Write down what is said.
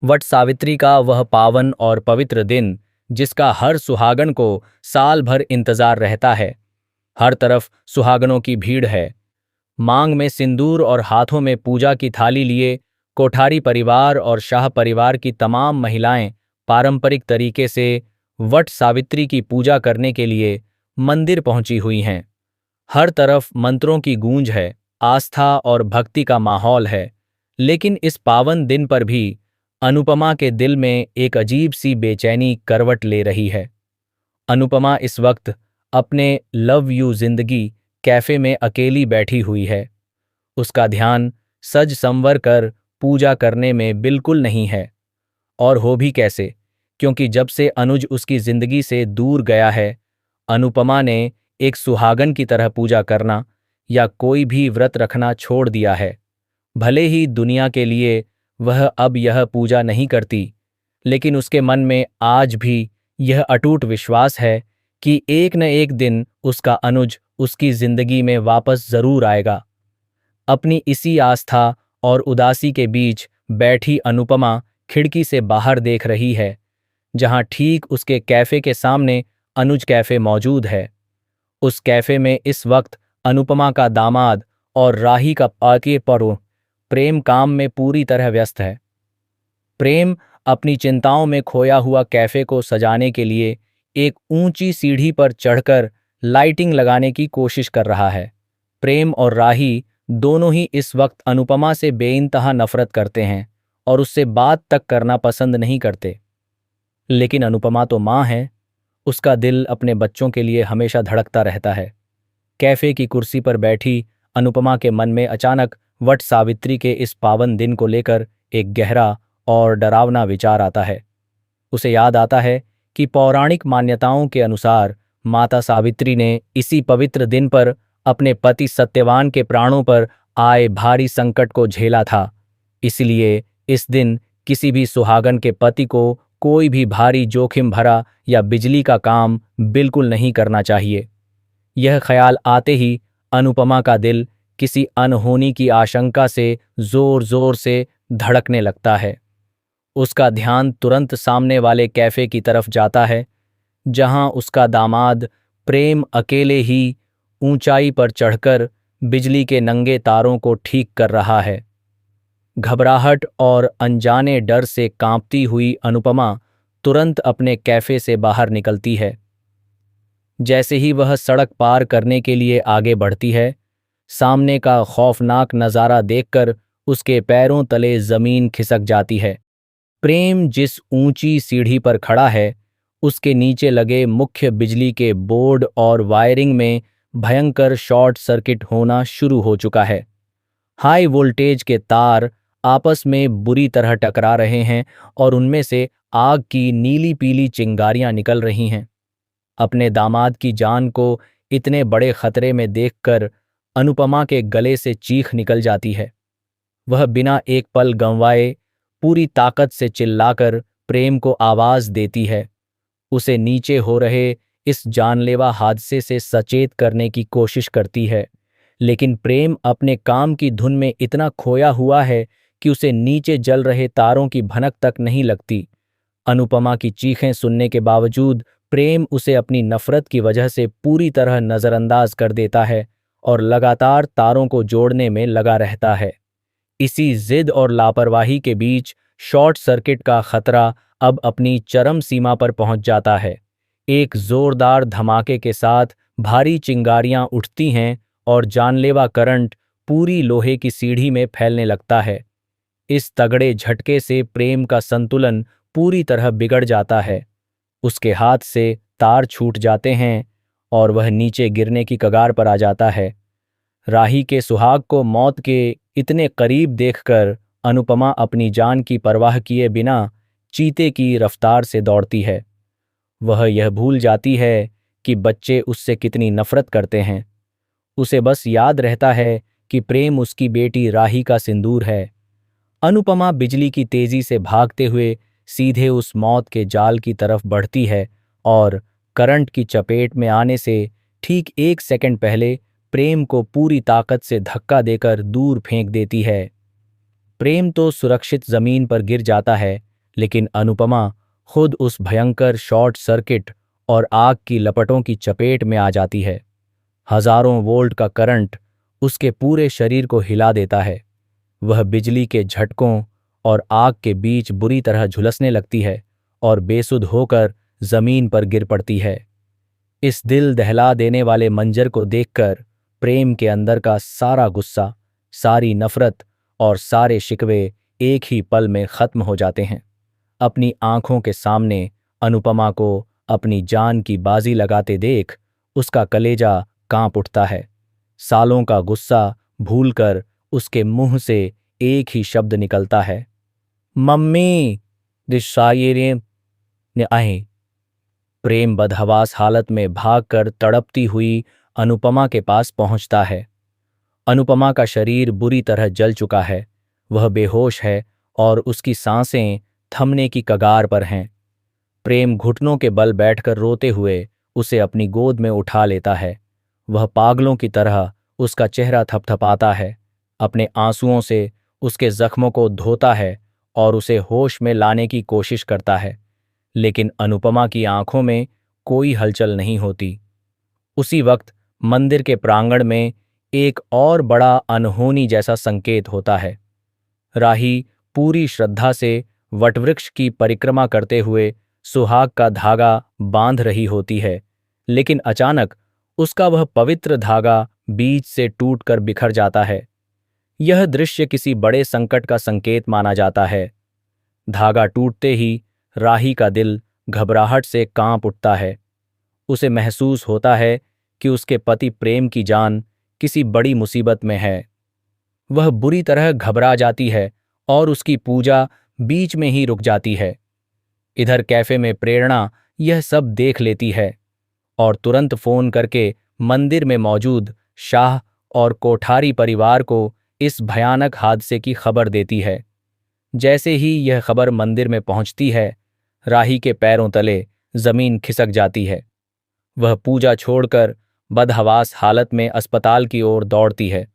वट सावित्री का वह पावन और पवित्र दिन, जिसका हर सुहागन को साल भर इंतजार रहता है। हर तरफ सुहागनों की भीड़ है। मांग में सिंदूर और हाथों में पूजा की थाली लिए कोठारी परिवार और शाह परिवार की तमाम महिलाएं पारंपरिक तरीके से वट सावित्री की पूजा करने के लिए मंदिर पहुंची हुई हैं। हर तरफ मंत्रों की गूंज है, आस्था और भक्ति का माहौल है। लेकिन इस पावन दिन पर भी अनुपमा के दिल में एक अजीब सी बेचैनी करवट ले रही है। अनुपमा इस वक्त अपने लव यू जिंदगी कैफे में अकेली बैठी हुई है। उसका ध्यान सज संवर कर पूजा करने में बिल्कुल नहीं है। और हो भी कैसे, क्योंकि जब से अनुज उसकी जिंदगी से दूर गया है, अनुपमा ने एक सुहागन की तरह पूजा करना या कोई भी व्रत रखना छोड़ दिया है। भले ही दुनिया के लिए वह अब यह पूजा नहीं करती, लेकिन उसके मन में आज भी यह अटूट विश्वास है कि एक न एक दिन उसका अनुज उसकी जिंदगी में वापस जरूर आएगा। अपनी इसी आस्था और उदासी के बीच बैठी अनुपमा खिड़की से बाहर देख रही है, जहां ठीक उसके कैफे के सामने अनुज कैफे मौजूद है। उस कैफे में इस वक्त अनुपमा का दामाद और राही का आके परो प्रेम काम में पूरी तरह व्यस्त है। प्रेम अपनी चिंताओं में खोया हुआ कैफे को सजाने के लिए एक ऊंची सीढ़ी पर चढ़कर लाइटिंग लगाने की कोशिश कर रहा है। प्रेम और राही दोनों ही इस वक्त अनुपमा से बेइंतहा नफरत करते हैं और उससे बात तक करना पसंद नहीं करते। लेकिन अनुपमा तो माँ है। उसका दिल अपने बच्चों के लिए हमेशा धड़कता रहता है। कैफे की कुर्सी पर बैठी अनुपमा के मन में अचानक वट सावित्री के इस पावन दिन को लेकर एक गहरा और डरावना विचार आता है। उसे याद आता है कि पौराणिक मान्यताओं के अनुसार माता सावित्री ने इसी पवित्र दिन पर अपने पति सत्यवान के प्राणों पर आए भारी संकट को झेला था। इसलिए इस दिन किसी भी सुहागन के पति को कोई भी भारी जोखिम भरा या बिजली का काम बिल्कुल नहीं करना चाहिए। यह ख्याल आते ही अनुपमा का दिल किसी अनहोनी की आशंका से जोर जोर से धड़कने लगता है। उसका ध्यान तुरंत सामने वाले कैफे की तरफ जाता है, जहां उसका दामाद प्रेम अकेले ही ऊंचाई पर चढ़कर बिजली के नंगे तारों को ठीक कर रहा है। घबराहट और अनजाने डर से कांपती हुई अनुपमा तुरंत अपने कैफे से बाहर निकलती है। जैसे ही वह सड़क पार करने के लिए आगे बढ़ती है, सामने का खौफनाक नज़ारा देखकर उसके पैरों तले जमीन खिसक जाती है। प्रेम जिस ऊंची सीढ़ी पर खड़ा है, उसके नीचे लगे मुख्य बिजली के बोर्ड और वायरिंग में भयंकर शॉर्ट सर्किट होना शुरू हो चुका है। हाई वोल्टेज के तार आपस में बुरी तरह टकरा रहे हैं और उनमें से आग की नीली पीली चिंगारियां निकल रही हैं। अपने दामाद की जान को इतने बड़े खतरे में देखकर अनुपमा के गले से चीख निकल जाती है। वह बिना एक पल गंवाए पूरी ताकत से चिल्लाकर प्रेम को आवाज देती है। उसे नीचे हो रहे इस जानलेवा हादसे से सचेत करने की कोशिश करती है, लेकिन प्रेम अपने काम की धुन में इतना खोया हुआ है कि उसे नीचे जल रहे तारों की भनक तक नहीं लगती। अनुपमा की चीखें सुनने के बावजूद प्रेम उसे अपनी नफरत की वजह से पूरी तरह नजरअंदाज कर देता है और लगातार तारों को जोड़ने में लगा रहता है। इसी जिद और लापरवाही के बीच शॉर्ट सर्किट का खतरा अब अपनी चरम सीमा पर पहुंच जाता है। एक जोरदार धमाके के साथ भारी चिंगारियां उठती हैं और जानलेवा करंट पूरी लोहे की सीढ़ी में फैलने लगता है। इस तगड़े झटके से प्रेम का संतुलन पूरी तरह बिगड़ जाता है। उसके हाथ से तार छूट जाते हैं और वह नीचे गिरने की कगार पर आ जाता है। राही के सुहाग को मौत के इतने करीब देखकर अनुपमा अपनी जान की परवाह किए बिना चीते की रफ्तार से दौड़ती है। वह यह भूल जाती है कि बच्चे उससे कितनी नफरत करते हैं। उसे बस याद रहता है कि प्रेम उसकी बेटी राही का सिंदूर है। अनुपमा बिजली की तेजी से भागते हुए सीधे उस मौत के जाल की तरफ बढ़ती है और करंट की चपेट में आने से ठीक एक सेकंड पहले प्रेम को पूरी ताकत से धक्का देकर दूर फेंक देती है। प्रेम तो सुरक्षित जमीन पर गिर जाता है, लेकिन अनुपमा खुद उस भयंकर शॉर्ट सर्किट और आग की लपटों की चपेट में आ जाती है। हजारों वोल्ट का करंट उसके पूरे शरीर को हिला देता है। वह बिजली के झटकों और आग के बीच बुरी तरह झुलसने लगती है और बेसुध होकर जमीन पर गिर पड़ती है। इस दिल दहला देने वाले मंजर को देखकर प्रेम के अंदर का सारा गुस्सा, सारी नफरत और सारे शिकवे एक ही पल में खत्म हो जाते हैं। अपनी आंखों के सामने अनुपमा को अपनी जान की बाजी लगाते देख उसका कलेजा कांप उठता है। सालों का गुस्सा भूलकर उसके मुंह से एक ही शब्द निकलता है, मम्मी दिशायरे ने आए। प्रेम बदहवास हालत में भागकर तड़पती हुई अनुपमा के पास पहुंचता है। अनुपमा का शरीर बुरी तरह जल चुका है। वह बेहोश है और उसकी सांसें थमने की कगार पर हैं। प्रेम घुटनों के बल बैठकर रोते हुए उसे अपनी गोद में उठा लेता है। वह पागलों की तरह उसका चेहरा थपथपाता है, अपने आंसुओं से उसके जख्मों को धोता है और उसे होश में लाने की कोशिश करता है। लेकिन अनुपमा की आंखों में कोई हलचल नहीं होती। उसी वक्त मंदिर के प्रांगण में एक और बड़ा अनहोनी जैसा संकेत होता है। राही पूरी श्रद्धा से वटवृक्ष की परिक्रमा करते हुए सुहाग का धागा बांध रही होती है, लेकिन अचानक उसका वह पवित्र धागा बीच से टूटकर बिखर जाता है। यह दृश्य किसी बड़े संकट का संकेत माना जाता है। धागा टूटते ही राही का दिल घबराहट से कांप उठता है। उसे महसूस होता है कि उसके पति प्रेम की जान किसी बड़ी मुसीबत में है। वह बुरी तरह घबरा जाती है और उसकी पूजा बीच में ही रुक जाती है। इधर कैफे में प्रेरणा यह सब देख लेती है और तुरंत फोन करके मंदिर में मौजूद शाह और कोठारी परिवार को इस भयानक हादसे की खबर देती है। जैसे ही यह खबर मंदिर में पहुंचती है, राही के पैरों तले जमीन खिसक जाती है। वह पूजा छोड़कर बदहवास हालत में अस्पताल की ओर दौड़ती है